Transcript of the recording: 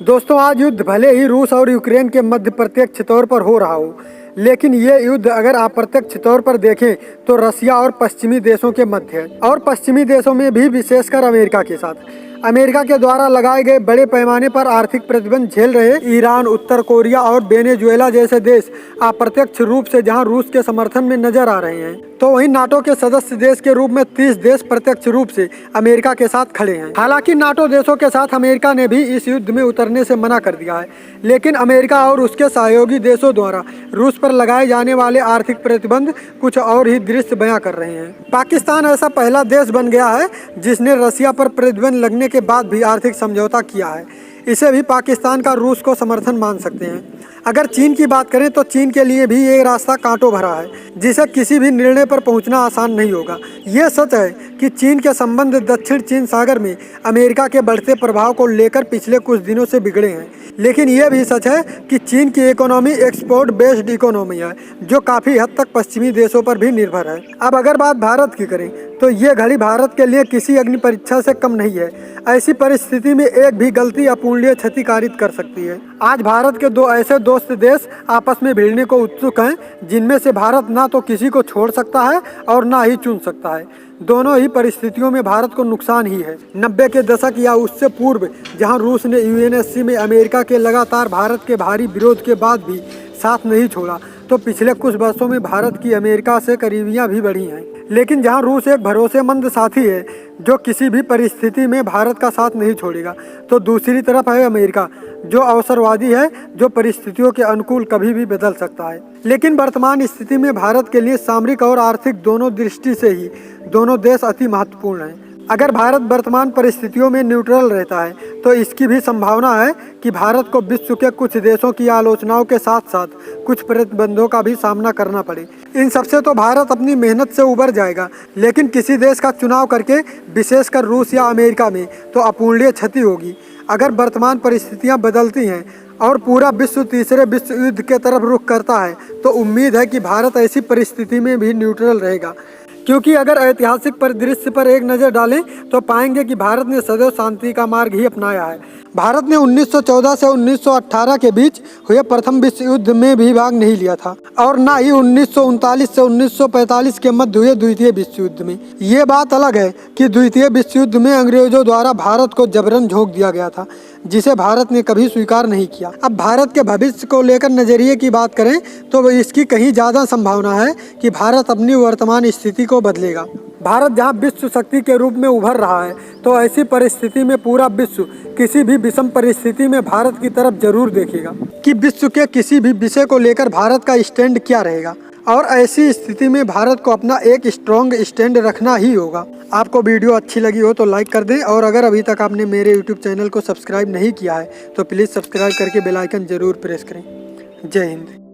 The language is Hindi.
दोस्तों, आज युद्ध भले ही रूस और यूक्रेन के मध्य प्रत्यक्ष तौर पर हो रहा हो, लेकिन ये युद्ध अगर अप्रत्यक्ष तौर पर देखें तो रसिया और पश्चिमी देशों के मध्य है, और पश्चिमी देशों में भी विशेषकर अमेरिका के साथ। अमेरिका के द्वारा लगाए गए बड़े पैमाने पर आर्थिक प्रतिबंध झेल रहे ईरान, उत्तर कोरिया और वेनेजुएला जैसे देश अप्रत्यक्ष रूप से जहां रूस के समर्थन में नजर आ रहे हैं, तो वहीं नाटो के सदस्य देश के रूप में 30 देश प्रत्यक्ष रूप से अमेरिका के साथ खड़े हैं। हालांकि नाटो देशों के साथ अमेरिका ने भी इस युद्ध में उतरने से मना कर दिया है, लेकिन अमेरिका और उसके सहयोगी देशों द्वारा रूस पर लगाए जाने वाले आर्थिक प्रतिबंध कुछ और ही दृश्य बयां कर रहे हैं। पाकिस्तान ऐसा पहला देश बन गया है जिसने रसिया पर प्रतिबंध लगने के बाद भी आर्थिक समझौता किया है। इसे भी पाकिस्तान का रूस को समर्थन मान सकते हैं। अगर चीन की बात करें तो चीन के लिए भी ये रास्ता कांटों भरा है, जिसे किसी भी निर्णय पर पहुंचना आसान नहीं होगा। ये सच है कि चीन के संबंध दक्षिण चीन सागर में अमेरिका के बढ़ते प्रभाव को लेकर पिछले कुछ दिनों से बिगड़े हैं, लेकिन यह भी सच है कि चीन की इकोनॉमी एक्सपोर्ट बेस्ड इकोनॉमी है, जो काफ़ी हद तक पश्चिमी देशों पर भी निर्भर है। अब अगर बात भारत की करें तो ये घड़ी भारत के लिए किसी अग्नि परीक्षा से कम नहीं है। ऐसी परिस्थिति में एक भी गलती अपूरणीय क्षति कारित कर सकती है। आज भारत के दो ऐसे दोस्त देश आपस में भिड़ने को उत्सुक हैं, जिनमें से भारत ना तो किसी को छोड़ सकता है और ना ही चुन सकता है। दोनों ही परिस्थितियों में भारत को नुकसान ही है। 90 के दशक या उससे पूर्व जहां रूस ने यूएनएससी में अमेरिका के लगातार भारत के भारी विरोध के बाद भी साथ नहीं छोड़ा, तो पिछले कुछ वर्षों में भारत की अमेरिका से करीबियां भी बढ़ी हैं। लेकिन जहां रूस एक भरोसेमंद साथी है जो किसी भी परिस्थिति में भारत का साथ नहीं छोड़ेगा, तो दूसरी तरफ है अमेरिका, जो अवसरवादी है, जो परिस्थितियों के अनुकूल कभी भी बदल सकता है। लेकिन वर्तमान स्थिति में भारत के लिए सामरिक और आर्थिक दोनों दृष्टि से ही दोनों देश अति महत्वपूर्ण हैं। अगर भारत वर्तमान परिस्थितियों में न्यूट्रल रहता है तो इसकी भी संभावना है कि भारत को विश्व के कुछ देशों की आलोचनाओं के साथ साथ कुछ प्रतिबंधों का भी सामना करना पड़े। इन सबसे तो भारत अपनी मेहनत से उबर जाएगा, लेकिन किसी देश का चुनाव करके, विशेषकर रूस या अमेरिका में, तो अपूरणीय क्षति होगी। अगर वर्तमान परिस्थितियां बदलती हैं और पूरा विश्व तीसरे विश्व युद्ध के तरफ रुख करता है, तो उम्मीद है कि भारत ऐसी परिस्थिति में भी न्यूट्रल रहेगा। क्योंकि अगर ऐतिहासिक परिदृश्य पर एक नज़र डालें तो पाएंगे कि भारत ने सदैव शांति का मार्ग ही अपनाया है। भारत ने 1914 से 1918 के बीच हुए प्रथम विश्व युद्ध में भी भाग नहीं लिया था, और ना ही 1939 से 1945 के मध्य हुए द्वितीय विश्व युद्ध में। ये बात अलग है कि द्वितीय विश्व युद्ध में अंग्रेजों द्वारा भारत को जबरन झोंक दिया गया था, जिसे भारत ने कभी स्वीकार नहीं किया। अब भारत के भविष्य को लेकर नजरिए की बात करें तो इसकी कहीं ज़्यादा संभावना है कि भारत अपनी वर्तमान स्थिति को बदलेगा। भारत जहां विश्व शक्ति के रूप में उभर रहा है, तो ऐसी परिस्थिति में पूरा विश्व किसी भी विषम परिस्थिति में भारत की तरफ जरूर देखेगा कि विश्व के किसी भी विषय को लेकर भारत का स्टैंड क्या रहेगा, और ऐसी स्थिति में भारत को अपना एक स्ट्रॉन्ग स्टैंड रखना ही होगा। आपको वीडियो अच्छी लगी हो तो लाइक कर दें, और अगर अभी तक आपने मेरे यूट्यूब चैनल को सब्सक्राइब नहीं किया है तो प्लीज़ सब्सक्राइब करके बेल आइकन जरूर प्रेस करें। जय हिंद।